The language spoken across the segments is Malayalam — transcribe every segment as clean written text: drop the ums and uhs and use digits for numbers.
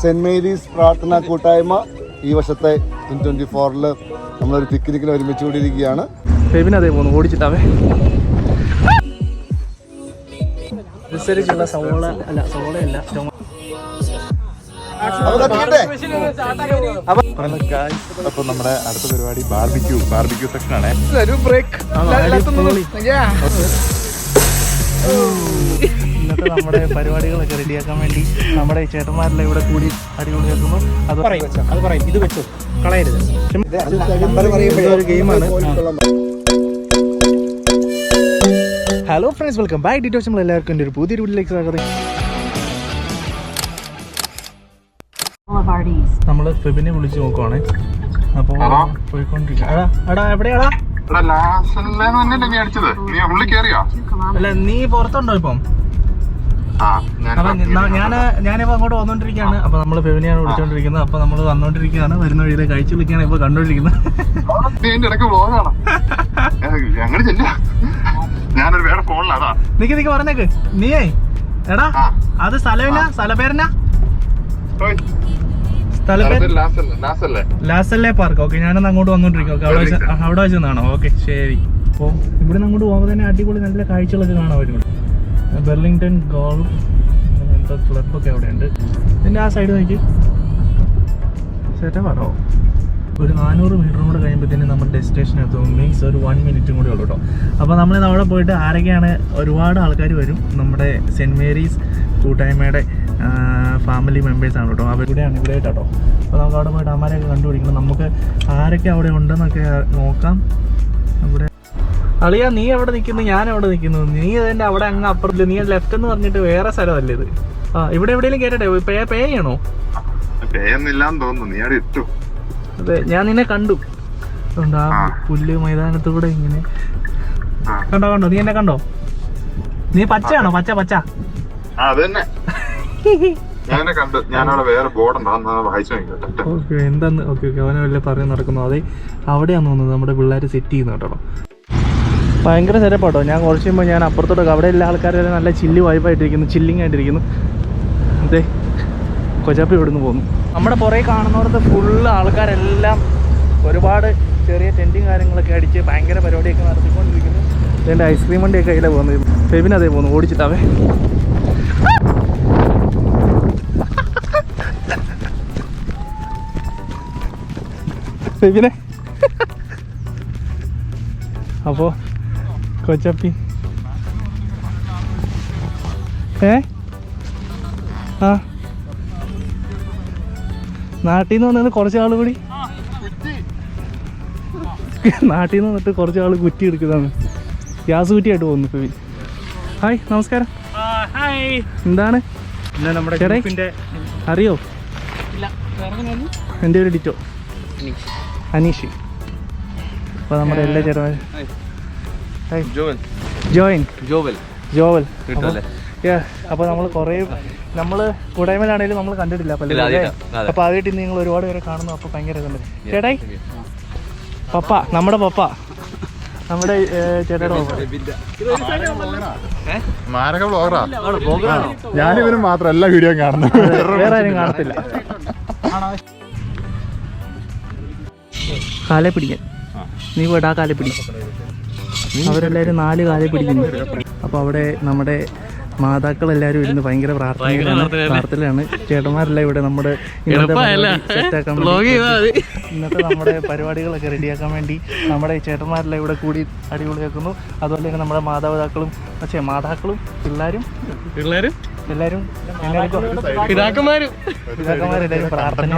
സെന്റ് മേരീസ് പ്രാർത്ഥനാ കൂട്ടായ്മ ഈ വർഷത്തെ 2024 നമ്മളൊരു പിക്നിക്കിന് ഒരുമിച്ച് കൂടിയിരിക്കുകയാണ്. അതേ പോകുന്നു ഓടിച്ചിട്ടാവേ അനുസരിച്ചുള്ള സവോളയല്ല അപ്പൊ നമ്മുടെ അടുത്ത പരിപാടി ബാർബിക്യൂ സെക്ഷൻ ആണ്. ഇന്നത്തെ നമ്മുടെ പരിപാടികളൊക്കെ റെഡിയാക്കാൻ വേണ്ടി നമ്മുടെ ചേട്ടന്മാരെല്ലാം ഇവിടെ കൂടി അടിപൊളിയാക്കുന്നു. അത് പറയും ഇത് വെച്ചു കളയരുത്. ഒരു ഗെയിമാണ്. ഹലോ ഫ്രണ്ട്സ്, വെൽക്കം ബാക്ക് ഡീറ്റോസ്. നമ്മൾ എല്ലാവർക്കും എൻ്റെ ഒരു പുതിയൊരു വീട്ടിലേക്ക് സ്വാഗതം. നമ്മൾ ഫെബിനെ വിളിച്ച് നോക്കുവാണേ. അപ്പോൾ പോയിക്കൊണ്ടിരിക്കുക. എവിടെയാടാ? അല്ല, നീ പുറത്തുണ്ടോ ഇപ്പം? ഞാനിപ്പോ അങ്ങോട്ട് വന്നോണ്ടിരിക്കുകയാണ്. അപ്പൊ നമ്മള് ഫെബിനെയാണ് വിളിച്ചോണ്ടിരിക്കുന്നത്. അപ്പൊ നമ്മള് വന്നോണ്ടിരിക്കുകയാണ്. വരുന്ന വഴിയിലെ കഴിച്ചു വിളിക്കാണ് ഇപ്പൊ കണ്ടോണ്ടിരിക്കുന്നത്. നിക്ക് പറഞ്ഞേക്ക്. നീയേ എടാ, അത് സ്ഥലമില്ല, സ്ഥലപ്പേരെന്നാ? ലാസല്ലേ പാർക്ക്. ഓക്കെ, ഞാനൊന്ന് അങ്ങോട്ട് വന്നോണ്ടിരിക്കും. ഓക്കെ, അവിടെ വെച്ചെന്നാണോ? ഓക്കെ, ശരി. അപ്പോൾ ഇവിടെ നിന്ന് അങ്ങോട്ട് പോകുമ്പോൾ തന്നെ അടിപൊളി നല്ല കാഴ്ചകളൊക്കെ കാണാൻ പറ്റും. ബെർലിംഗ്ടൺ ഗോൾഫ് അങ്ങനത്തെ ക്ലബൊക്കെ അവിടെയുണ്ട്. ഇതിൻ്റെ ആ സൈഡ് നോക്കി സെറ്റാ പറയോ. ഒരു 400 മീറ്ററും കൂടെ കഴിയുമ്പോഴത്തേനും നമ്മൾ ഡെസ്റ്റിനേഷൻ എത്തും. മീൻസ് ഒരു 1 മിനിറ്റും കൂടി ഉള്ളൂ കേട്ടോ. അപ്പോൾ നമ്മൾ അവിടെ പോയിട്ട് ആരൊക്കെയാണ്, ഒരുപാട് ആൾക്കാർ വരും. നമ്മുടെ സെൻറ്റ് മേരീസ് കൂട്ടായ്മയുടെ ഫാമിലി മെമ്പേഴ്സാണ് കേട്ടോ. അവരുടെയാണ് ഇവിടെ കേട്ടോ. അപ്പോൾ നമുക്ക് അവിടെ പോയിട്ട് അമ്മമാരെയൊക്കെ കണ്ടുപിടിക്കണം. നമുക്ക് ആരൊക്കെ അവിടെ ഉണ്ടെന്നൊക്കെ നോക്കാം. അവിടെ അളിയാ, നീ എവിടെ നിൽക്കുന്നു? ഞാൻ എവിടെ നിൽക്കുന്നു? നീ അതിൻ്റെ അവിടെ അങ്ങ് അപ്പുറത്തില്ല. നീ ലെഫ്റ്റ് എന്ന് പറഞ്ഞിട്ട് വേറെ സ്ഥലമല്ലേ ഇത്? ഇവിടെ എവിടെയെങ്കിലും കേട്ടെ. പേ ചെയ്യണോ? അതെ, ഞാൻ നിന്നെ കണ്ടു. ആ പുല്ല് മൈതാനത്തൂടെ ഇങ്ങനെ കണ്ടോ? നീ എന്നെ കണ്ടോ? നീ പച്ചയാണോ? പച്ച എന്താന്ന്? ഓക്കെ, അവനെ വല്ല പറഞ്ഞു നടക്കുന്നു. അതെ, അവിടെയാന്ന് തോന്നുന്നത് നമ്മുടെ പിള്ളേർ സെറ്റ് ചെയ്യുന്ന കേട്ടോ. ഭയങ്കര സെറ്റപ്പാട്ടോ. ഞാൻ കുറച്ച് കഴിയുമ്പോൾ ഞാൻ അപ്പുറത്തോട്ടൊക്കെ അവിടെ എല്ലാ ആൾക്കാരെല്ലാം നല്ല ചില്ല് വൈബായിട്ടിരിക്കുന്നു, ചില്ലിങ് ആയിട്ടിരിക്കുന്നു. അതെ, കൊച്ചാപ്പി ഇവിടുന്ന് പോകുന്നു. നമ്മുടെ പുറകെ കാണുന്നവർക്ക് ഫുള്ള് ആൾക്കാരെല്ലാം ഒരുപാട് ചെറിയ ടെൻറ്റും കാര്യങ്ങളൊക്കെ അടിച്ച് ഭയങ്കര പരിപാടിയൊക്കെ നടത്തിക്കൊണ്ടിരിക്കുന്നു. എൻ്റെ ഐസ്ക്രീം വണ്ടിയൊക്കെ അതിലെ പോകുന്നത്. ഫെബിനതേ പോകുന്നു ഓടിച്ചിട്ടാവേ. ഫെബിനെ അപ്പോൾ കൊച്ചപ്പി നാട്ടിൽ നിന്ന് വന്നത് കുറച്ച് ആൾ കൂടി നാട്ടിൽ നിന്ന് വന്നിട്ട് കുറച്ച് ആൾ കുറ്റി എടുക്കുന്നതാണ്. ഗ്യാസ് കുറ്റിയായിട്ട് പോകുന്നു ഫെബിൻ. ഹായ്, നമസ്കാരം. എന്താണ് നമ്മുടെ അറിയോ? എൻ്റെ ഒരു ഡിറ്റോ അനീഷ്. അപ്പോൾ നമ്മുടെ എല്ലാ ചേട്ടന്മാരും ജോവൽ. അപ്പോൾ നമ്മൾ കൂടായ്മയിലാണെങ്കിലും നമ്മൾ കണ്ടിട്ടില്ല പലരും. അപ്പോൾ ആദ്യമായിട്ട് നിങ്ങൾ ഒരുപാട് പേരെ കാണുന്നു. അപ്പോൾ ഭയങ്കര ഇതുണ്ട്. ചേട്ടായി പപ്പ, നമ്മുടെ പപ്പ, നമ്മുടെ ചേട്ടയുടെ ഞാനിവരും മാത്രം എല്ലാ വീഡിയോ കാണുന്നു, വേറെ ആരും കാണത്തില്ല. കാലെ പിടിക്കാൻ നീ പോയിട്ട് ആ കാലെ പിടിക്കും. അവരെല്ലാവരും 4 കാലെ പിടിക്കുന്നു. അപ്പോൾ അവിടെ നമ്മുടെ മാതാക്കളെല്ലാവരും ഇരുന്ന് ഭയങ്കര പ്രാർത്ഥനയിലാണ്. ചേട്ടന്മാരെല്ലാം ഇവിടെ നമ്മുടെ ഇന്നത്തെ നമ്മുടെ പരിപാടികളൊക്കെ റെഡിയാക്കാൻ വേണ്ടി നമ്മുടെ ചേട്ടന്മാരെല്ലാം ഇവിടെ കൂടി അടിപൊളിയാക്കുന്നു. അതുപോലെ തന്നെ നമ്മുടെ മാതാപിതാക്കളും പിള്ളേരും എല്ലാവരും പിതാക്കന്മാരെല്ലാവരും പ്രാർത്ഥന.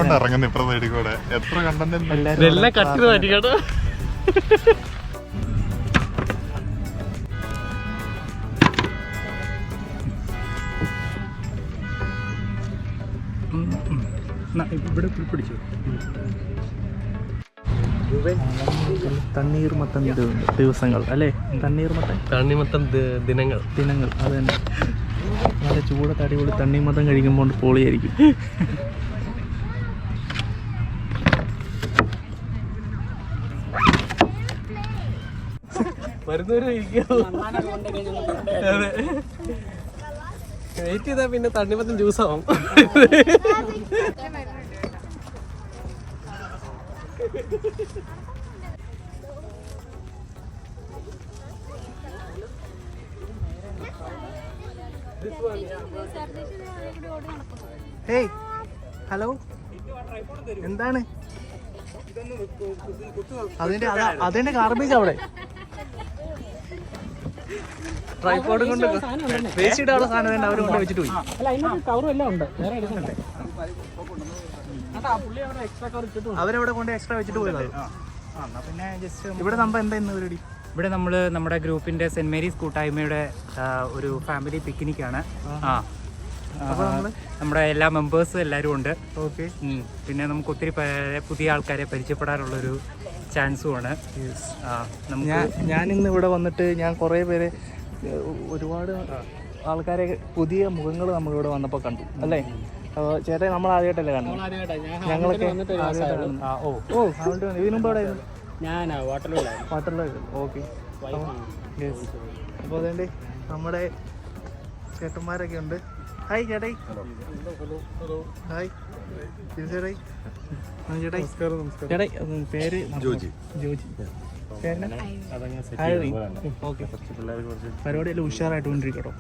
ഇവിടെ പിടിച്ചു. തണ്ണീർമത്തൻ ദിവസങ്ങൾ അല്ലേ? തണ്ണിമത്തൻ ദിനങ്ങൾ. അത് തന്നെ. നല്ല ചൂടത്ത് അടിപൊളി തണ്ണിമത്തം കഴിക്കുമ്പോൾ പൊളിയായിരിക്കും. വെയിറ്റ് ചെയ്താൽ പിന്നെ തണ്ണിമത്തൻ ജ്യൂസ് ആവും. ഹേയ് ഹലോ, എന്താണ് അതിന്റെ ഗാർബേജ് അവിടെ ട്രൈപോഡ് കൊണ്ട് വേസ്റ്റ് ഇടാനുള്ള സാധനം വേണ്ട, അവർ കൊണ്ട് വെച്ചിട്ട് പോയി. അല്ല, അതിനകത്ത് കവറും എല്ലാം ഉണ്ട്. വേറെ എടുക്കണ്ടേ? അവരവിടെ കൊണ്ട് എക്സ്ട്രാ വെച്ചിട്ട് പോയത്. പിന്നെ ജസ്റ്റ് ഇവിടെ നമ്മൾ എന്താ ഇന്ന് പരിപാടി? ഇവിടെ നമ്മൾ നമ്മുടെ ഗ്രൂപ്പിന്റെ സെന്റ് മേരീസ് കൂട്ടായ്മയുടെ ഒരു ഫാമിലി പിക്നിക്കാണ്. നമ്മുടെ എല്ലാ മെമ്പേഴ്സും എല്ലാവരും ഉണ്ട്. ഓക്കെ. പിന്നെ നമുക്ക് ഒത്തിരി പുതിയ ആൾക്കാരെ പരിചയപ്പെടാനുള്ളൊരു ചാൻസുമാണ്. ഞാനിന്ന് ഇവിടെ വന്നിട്ട് ഞാൻ കുറേ പേരെ, ഒരുപാട് ആൾക്കാരെ, പുതിയ മുഖങ്ങൾ നമ്മളിവിടെ വന്നപ്പോൾ കണ്ടു അല്ലേ? ചേട്ടാ നമ്മൾ ആദ്യമായിട്ടല്ലേ കാണുന്നത്? ഞങ്ങളൊക്കെ ഇതിനു മുമ്പ് അവിടെ ഞാൻ വാട്ടറിലേക്ക്. ഓക്കെ. അപ്പോൾ അതുകൊണ്ട് നമ്മുടെ ചേട്ടന്മാരൊക്കെ ഉണ്ട്. ഹായ് ചേട്ടായി. ഹായ് ചേട്ടായി. ചേട്ടായി ചേട്ടായി പേര് ജോജി. ഓക്കെ. പരിപാടിയെല്ലാം ഉഷാറായിട്ട് കൊണ്ടിരിക്കട്ടോ.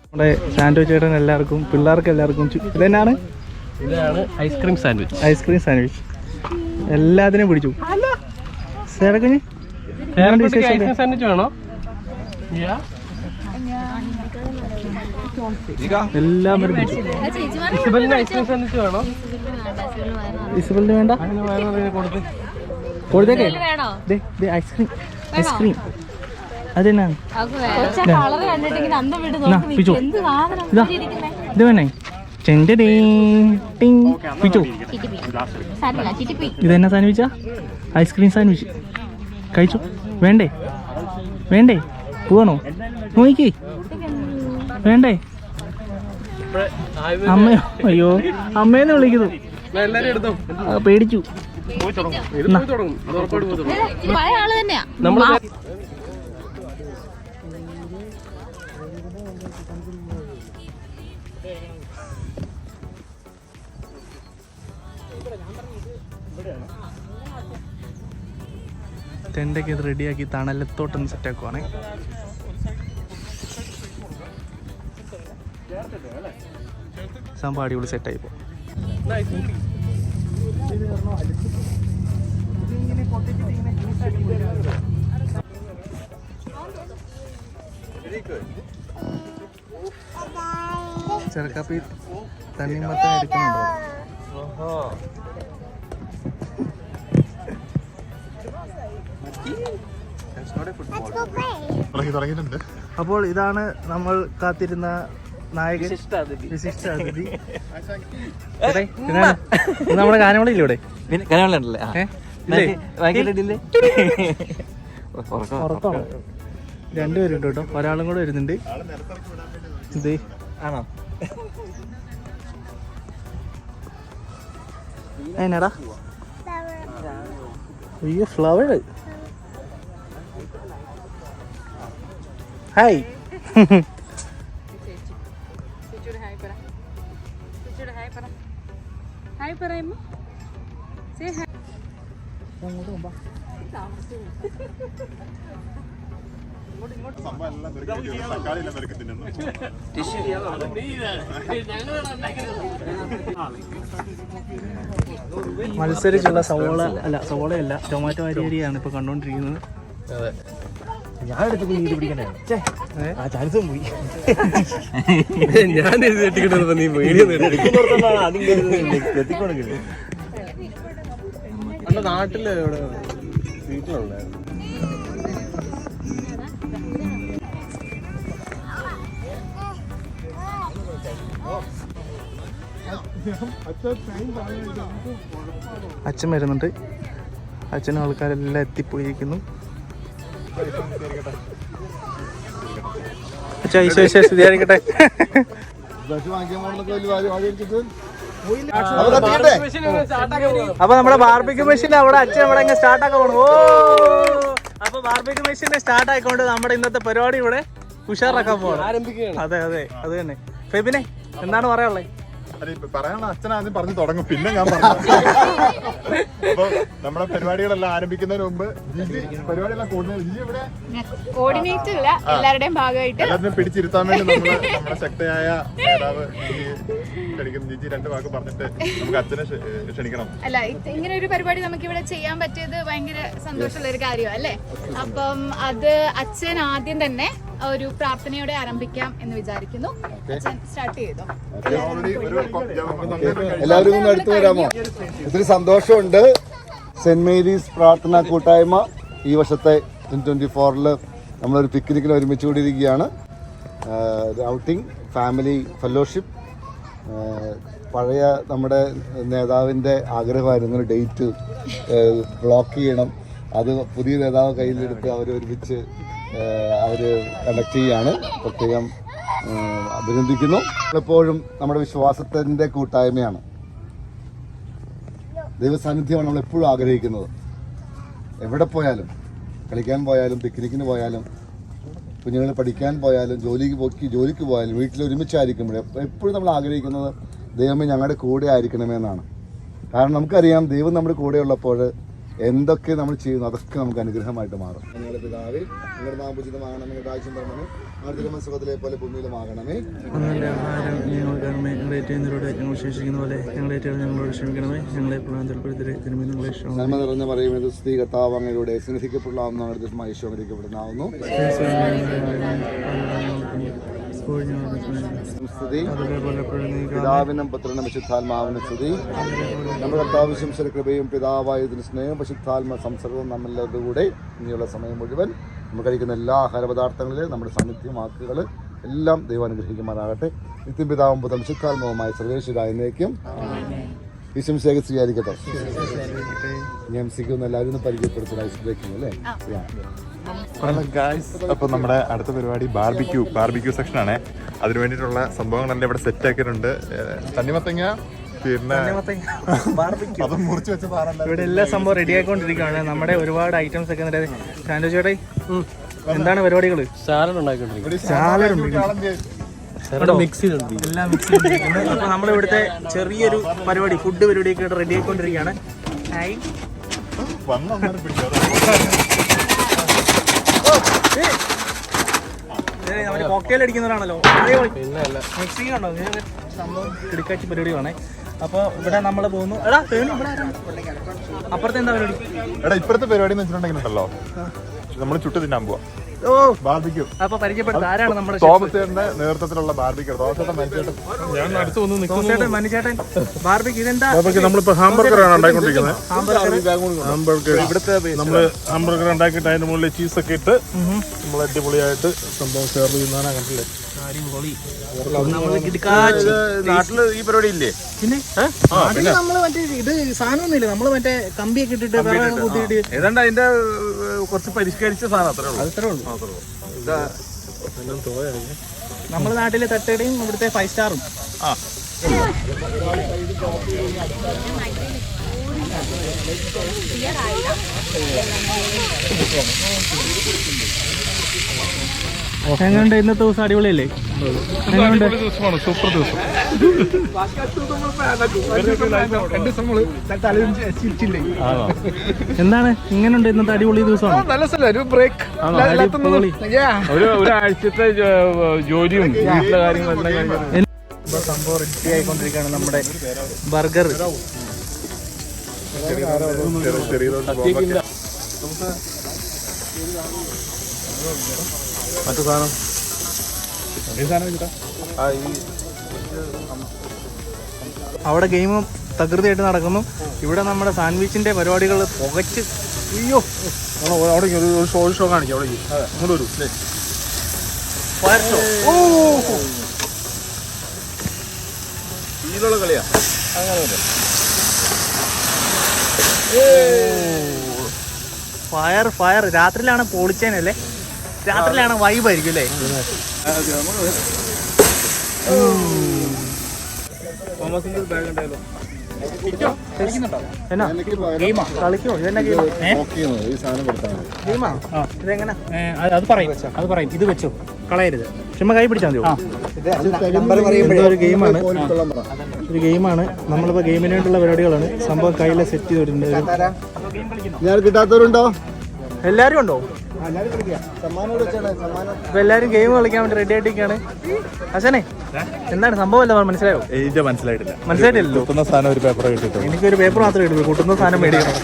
നമ്മുടെ സാൻഡോ ചേട്ടൻ എല്ലാവർക്കും, പിള്ളേർക്ക് എല്ലാവർക്കും ഇതെന്നാണ്? ഇതാണ് ഐസ്ക്രീം സാൻഡ്വിച്ച്. ഐസ്ക്രീം സാൻഡ്വിച്ച് എല്ലാത്തിനും പിടിച്ചു. ഐസ്ക്രീം സാൻഡ്വിച്ച് വേണോ? എല്ലാവരും പിടിച്ചു. ഇസബലിന് ഐസ്ക്രീം സാൻഡ്വിച്ച് വേണോ? ഇസബലിന് വേണ്ട, കൊടുത്തേക്കേ. Ice cream ice cream അതെന്നാണ്? ഇത് വേണേ? ഇതെന്നാ സാൻഡ്വിച്ചാ? ഐസ്ക്രീം സാൻഡ്വിച്ച് കഴിച്ചു. വേണ്ടേ? വേണ്ടേ? പോവാണോ? നോക്കി വേണ്ടേ? അമ്മയോ? അയ്യോ, അമ്മേന്ന് വിളിക്കുന്നു. പേടിച്ചു. ടെൻ്റൊക്കെ ഇത് റെഡിയാക്കി തണലത്തോട്ടൊന്ന് സെറ്റാക്കുവാണേ. സംഭവം അടിപൊളി സെറ്റായി പോകും. ചെറുക്കാപ്പി തണ്ണിമത്തൻ എടുക്കുന്നുണ്ടോ? അപ്പോൾ ഇതാണ് നമ്മൾ കാത്തിരുന്ന നായകൻ, വിശിഷ്ട അതിഥി. നമ്മുടെ ഗാനമേളയില്ലേ ഇവിടെ? ഉറപ്പാണ്. രണ്ടുപേരുണ്ട് കേട്ടോ, ഒരാളും കൂടെ വരുന്നുണ്ട്. ഇത് ആണോ? എന്നാടാ? അയ്യോ, ഫ്ലവർ. ഹായ്. മത്സരിച്ചുള്ള സവോളയല്ല ടൊമാറ്റോ അരിയാണ് ഇപ്പൊ കണ്ടോണ്ടിരിക്കുന്നത്. ഞാൻ എടുത്ത് പിടിക്കണേ. ആ ചാൻസും പോയി. ഞാൻ എത്തിക്കിട്ടപ്പോ നീ അല്ല, നാട്ടില് ഇവിടെ വീട്ടിലുണ്ടായിരുന്നു. അച്ഛൻ വരുന്നുണ്ട്. അച്ഛനും ആൾക്കാരെല്ലാം എത്തിപ്പോയിരിക്കുന്നു. അച്ഛാ, ഈശോ സ്തുതിയായിരിക്കട്ടെ. അപ്പൊ നമ്മുടെ ബാർബിക്യൂ മെഷീൻ അവിടെ അച്ഛൻ അവിടെ ഇങ്ങനെ സ്റ്റാർട്ട് ആക്കാൻ പോണു. ഓ അപ്പൊ ബാർബിക്യൂ മെഷീന്റെ സ്റ്റാർട്ട് ആയിക്കൊണ്ട് നമ്മുടെ ഇന്നത്തെ പരിപാടി ഇവിടെ ഉഷാറാക്കാൻ പോകണം. അതെ അതെ അത് തന്നെ. ഫെബിനെ എന്താണ് പറയാനുള്ളത്? പറയാനുള്ള അച്ഛൻ ആദ്യം പറഞ്ഞു തുടങ്ങും, പിന്നെ ഞാൻ പറഞ്ഞു. അപ്പൊ നമ്മുടെ പരിപാടികളെല്ലാം ആരംഭിക്കുന്നതിന് മുമ്പ് പരിപാടിയെല്ലാം കോർഡിനേറ്റ് ഇല്ല, എല്ലാവരുടെയും ഭാഗമായിട്ട് എല്ലാത്തിനും പിടിച്ചിരുത്താൻ വേണ്ടി നമ്മുടെ ശക്തയായ നേതാവ് ക്ഷണിക്കുന്നു. ജിജി 2 വാക്ക് പറഞ്ഞിട്ട് നമുക്ക് അച്ഛനെ ക്ഷണിക്കണം. അല്ല, ഇങ്ങനെ ഒരു പരിപാടി നമുക്ക് ഇവിടെ ചെയ്യാൻ പറ്റിയത് ഭയങ്കര സന്തോഷമുള്ള ഒരു കാര്യം അല്ലേ. അപ്പം അത് അച്ഛൻ ആദ്യം തന്നെ ഒരു പ്രാർത്ഥനയോടെ ആരംഭിക്കാം എന്ന് വിചാരിക്കുന്നു. അച്ഛൻ സ്റ്റാർട്ട് ചെയ്തോ. എല്ലാവരും ഒന്ന് അടുത്ത് വരാമോ? ഒത്തിരി സന്തോഷമുണ്ട്. സെന്റ് മേരീസ് പ്രാർത്ഥനാ കൂട്ടായ്മ ഈ വർഷത്തെ 2024 നമ്മളൊരു പിക്നിക്കിന് ഒരുമിച്ച് കൂടിയിരിക്കുകയാണ്. Outing, family fellowship. പഴയ നമ്മുടെ നേതാവിൻ്റെ ആഗ്രഹമായിരുന്നു ഒരു ഡേറ്റ് ബ്ലോക്ക് ചെയ്യണം. അത് പുതിയ നേതാവ് കയ്യിലെടുത്ത് അവർ ഒരുമിച്ച് അവർ കണ്ടക്ട് ചെയ്യുകയാണ്. പ്രത്യേകം അഭിനന്ദിക്കുന്നു. എപ്പോഴും നമ്മുടെ വിശ്വാസത്തിൻ്റെ കൂട്ടായ്മയാണ്. ദൈവസാന്നിധ്യമാണ് നമ്മൾ എപ്പോഴും ആഗ്രഹിക്കുന്നത്. എവിടെ പോയാലും, കളിക്കാൻ പോയാലും, പിക്നിക്കിന് പോയാലും, കുഞ്ഞുങ്ങൾ പഠിക്കാൻ പോയാലും, ജോലിക്ക് പോയാലും, വീട്ടിൽ ഒരുമിച്ചായിരിക്കുമ്പോൾ എപ്പോഴും നമ്മൾ ആഗ്രഹിക്കുന്നത് ദൈവമേ ഞങ്ങളുടെ കൂടെ ആയിരിക്കണമെന്നാണ്. കാരണം നമുക്കറിയാം ദൈവം നമ്മുടെ കൂടെ ഉള്ളപ്പോൾ എന്തൊക്കെ നമ്മൾ ചെയ്യുന്നു അതൊക്കെ നമുക്ക് അനുഗ്രഹമായിട്ട് മാറും. ഞങ്ങളുടെ പിതാവേ, നിങ്ങളുടെ നാമം പൂജിതമാകണമേ, നിങ്ങളുടെ രാജ്യം വരണമേ, ഞങ്ങളുടെ സുഖത്തിലെ പോലെ ഭൂമിയിലുമാകണമേ. ഞങ്ങളുടെ ആഹാരം ഞങ്ങൾക്കാണമേ, ഞങ്ങളെ ഏറ്റവും ഞങ്ങൾ ശേഷിക്കുന്ന പോലെ ഞങ്ങളെ ഞങ്ങളോട് ക്ഷമിക്കണമേ, ഞങ്ങളെ നന്മ നിറഞ്ഞ പറയുന്നത് സ്ത്രീ കർത്താവ് അങ്ങയുടെ സ്നേഹിക്കപ്പെടാവുന്ന ഐശ്വര്യപ്പെടുന്നാവുന്നു. പിതാവിനും പുത്രനും വിശുദ്ധാത്മാവിനും സ്തുതി. നമ്മുടെ കർത്താവ് ശംസര കൃപയും പിതാവായതിന് സ്നേഹം വിശുദ്ധാത്മ സംസർഗവും നമ്മളെല്ലാവരുടെ കൂടെ ഇനിയുള്ള സമയം മുഴുവൻ നമ്മൾ കഴിക്കുന്ന എല്ലാ ആഹാരപദാർത്ഥങ്ങളിലും നമ്മുടെ സാന്നിധ്യം വാക്കുകൾ എല്ലാം ദൈവം അനുഗ്രഹിക്കുമാറാകട്ടെ. നിത്യം പിതാവും പുത്രനും വിശുദ്ധാത്മാവുമായ സർവേശ്വരായനേക്കും ഈ ശംസേക സ്വീകരിക്കട്ടെ. ഞാൻ സിക്കുന്ന എല്ലാവരും ഒന്ന് പരിചയപ്പെടുത്തുന്ന ഐസ് ബ്രേക്കിംഗ് അല്ലേ. അപ്പൊ നമ്മുടെ അടുത്ത പരിപാടി ബാർബിക്യൂ സെക്ഷൻ ആണ്. അതിനു വേണ്ടിയിട്ടുള്ള സംഭവങ്ങളെല്ലാം ഇവിടെ സെറ്റ് ആക്കിയിട്ടുണ്ട്. തണ്ണിമത്തങ്ങ, പിന്നെ അത് മുറിച്ച് വെച്ച ഇവിടെ എല്ലാ സംഭവം റെഡി ആയിക്കൊണ്ടിരിക്കുകയാണ്. നമ്മുടെ ഒരുപാട് ഐറ്റംസ് ഒക്കെ സാൻഡോ ചേട്ടാ, എന്താണ് പരിപാടികൾ? എല്ലാം മിക്സ് ചെയ്തിരിക്കുന്നു. അപ്പൊ നമ്മൾ ഇവിടുത്തെ ചെറിയൊരു പരിപാടി, ഫുഡ് പരിപാടിയൊക്കെ റെഡി ആയിക്കൊണ്ടിരിക്കുകയാണ്. കോക്ടെയിൽ അടിക്കുന്നവരാണല്ലോ, മിക്സിംഗ് ഉണ്ടോ? സംഭവം കിടക്കാച്ചി പരിപാടികളാണ്. അപ്പോൾ ഇവിടെ നമ്മൾ പോകുന്നു. അപ്പുറത്തെ എന്താ പരിപാടി? ഇപ്പഴത്തെ പരിപാടി എന്ന് വെച്ചിട്ടുണ്ടെങ്കിൽ ഉണ്ടല്ലോ, നമ്മൾ ചുട്ട് തിന്നാൻ പോവാം. ബാർബിക്യൂ. അപ്പൊ പരിചയപ്പെടുത്ത ആരാണ് നമ്മുടെ തോമസേട്ടന്റെ നേതൃത്വത്തിലുള്ള ബാർബിക്യൂ. മനുചേട്ടൻ ബാർബിക്യൂ. ഇതെന്താ? നമ്മളിപ്പോ ഹാംബർഗർ ആണ് ഉണ്ടാക്കിക്കൊണ്ടിരിക്കുന്നത്. ഹാംബർഗർ ഇവിടുത്തെ നമ്മള് ഹാംബർഗർ ഉണ്ടാക്കിയിട്ട് അതിന്റെ മുകളിൽ ചീസൊക്കെ ഇട്ട് നമ്മൾ അടിപൊളിയായിട്ട് സംഭവം സെർവ് ചെയ്യുന്നതാണ്. കണ്ടില്ലേ? നാട്ടില് ഈ പരിപാടി ഇല്ലേ? പിന്നെ നമ്മള് മറ്റേ ഇത് സാധനമൊന്നുമില്ല, നമ്മള് മറ്റേ കമ്പിയൊക്കെ ഇട്ടിട്ട് കുത്തിയിട്ട് ഏതാണ്ട് അതിന്റെ കുറച്ച് പരിഷ്കരിച്ച സാധനം അത്രേ ഉള്ളൂ. നമ്മുടെ നാട്ടിലെ തട്ടുകടയും ഇവിടുത്തെ 5 സ്റ്റാറും. എങ്ങനെയുണ്ട് ഇന്നത്തെ ദിവസം? അടിപൊളിയല്ലേ? ദിവസമാണ്, സൂപ്പർ ദിവസം. എന്താണ് ഇങ്ങനെയുണ്ട് ഇന്നത്തെ അടിപൊളി ദിവസമാണ്? ഒരാഴ്ചത്തെ ജോലിയും വീട്ടിലെ കാര്യങ്ങളെല്ലാം സംഭവം റെഡി ആയിക്കൊണ്ടിരിക്കുകയാണ്. നമ്മുടെ ബർഗർ മറ്റു സാധനം അവിടെ ഗെയിമും തകൃതിയായിട്ട് നടക്കുന്നു. ഇവിടെ നമ്മുടെ സാൻഡ്വിച്ചിന്റെ പരിപാടികൾ പുകച്ച് അയ്യോ അവിടെ ഒരു ഷോ കാണിക്കാം. അവിടെ ഇങ്ങോട്ട് വരൂ. Fire show. ഇതിലുള്ള കളിയാ. ഫയർ രാത്രിയിലാണ് പൊളിച്ചേനല്ലേ? രാത്രിയിലാണ് വൈബായിരിക്കും അല്ലേ? തോമസിന്റെ ബാഗ് ഉണ്ടായാലോ? എന്നാ കളിക്കോ? ഇതെന്നാ ഗെയിം? നോക്ക് ചെയ്യുന്നത് ഈ സാധനം കൊടുത്താൽ മതി. ഗെയിമാ? ഇതെങ്ങനെ? അത് പറയും ഇത് വെച്ചോ, കളയരുത്. ചുമ്മാ കൈ പിടിച്ചാൽ മതിയോ? ഒരു ഗെയിമാണ്, ഒരു ഗെയിമാണ്. നമ്മളിപ്പോൾ ഗെയിമിന് വേണ്ടിയുള്ള പരിപാടികളാണ്. സംഭവം കയ്യിൽ സെറ്റ് ചെയ്തിട്ടുണ്ട്. ഞാൻ കിട്ടാത്തവരുണ്ടോ? എല്ലാവരും ഉണ്ടോ? ഇപ്പൊ എല്ലാവരും ഗെയിം കളിക്കാൻ വേണ്ടി റെഡി ആയിട്ടിരിക്കുകയാണ്. അച്ഛനെ എന്താണ് സംഭവം? അല്ല മനസ്സിലായോ? എനിക്ക് മനസ്സിലായിട്ടില്ല. മനസ്സിലായിട്ടില്ലല്ലോ. കൂട്ടുന്ന സാധനം ഒരു പേപ്പർ കിട്ടിയിട്ടു. എനിക്കൊരു പേപ്പർ മാത്രമേ കിട്ടുള്ളൂ. കൂട്ടുന്ന സാധനം മേടിക്കണം.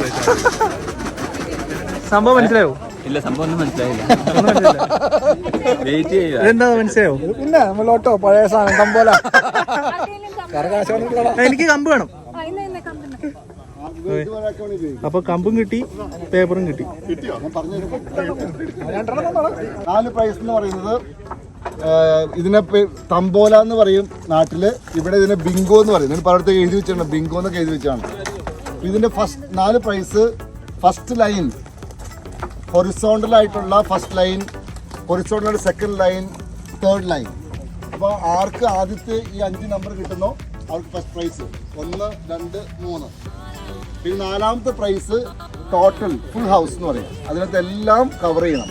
സംഭവം മനസ്സിലായോ? ഇല്ല, സംഭവം ഒന്നും മനസ്സിലായില്ല. ഒന്നും മനസ്സിലായില്ല. വെയിറ്റ് ചെയ്യുക. ഇതെന്താ മനസ്സിലായോ? പിന്നെ നമ്മളോട്ടോ പഴയ സാധനം കമ്പോല. എനിക്ക് കമ്പ് വേണം. അപ്പൊ കമ്പും കിട്ടി, പേപ്പറും കിട്ടി. 4 പ്രൈസ് എന്ന് പറയുന്നത് ഇതിനെ തമ്പോല എന്ന് പറയും നാട്ടില്. ഇവിടെ ഇതിനെ ബിങ്കോ എന്ന് പറയും. ഇതിന് പലയിടത്തും എഴുതി വെച്ചാണ്, ബിങ്കോ എന്നൊക്കെ എഴുതി വെച്ചാണ്. ഇതിന്റെ 4 പ്രൈസ്. ഫസ്റ്റ് ലൈൻ ഹൊറിസോണ്ടൽ ആയിട്ടുള്ള first line, horizontal second line, third line. അപ്പോൾ ആർക്ക് ആദ്യത്തെ ഈ 5 നമ്പർ കിട്ടുന്നോ അവർക്ക് ഫസ്റ്റ് പ്രൈസ്. 1, 2, 3. പിന്നെ 4ാമത്തെ പ്രൈസ് ടോട്ടൽ ഫുൾ ഹൗസ് എന്ന് പറയും. അതിനകത്ത് എല്ലാം കവർ ചെയ്യണം.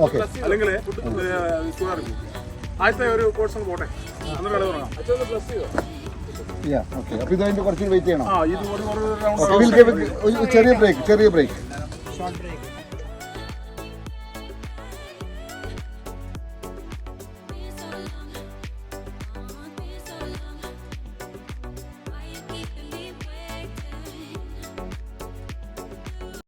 ഓക്കെ, അല്ലെങ്കിൽ ആദ്യത്തെ ഒരു കോഴ്സ് പോട്ടെ, എന്നിട്ട് കളി തുടങ്ങാം. ഓക്കെ. അപ്പോൾ ഇത് കഴിഞ്ഞ് കുറച്ച് വെയിറ്റ് ചെയ്യണം. ഇത് ഒരു Okay, we'll give it- ഒരു ചെറിയ ബ്രേക്ക്.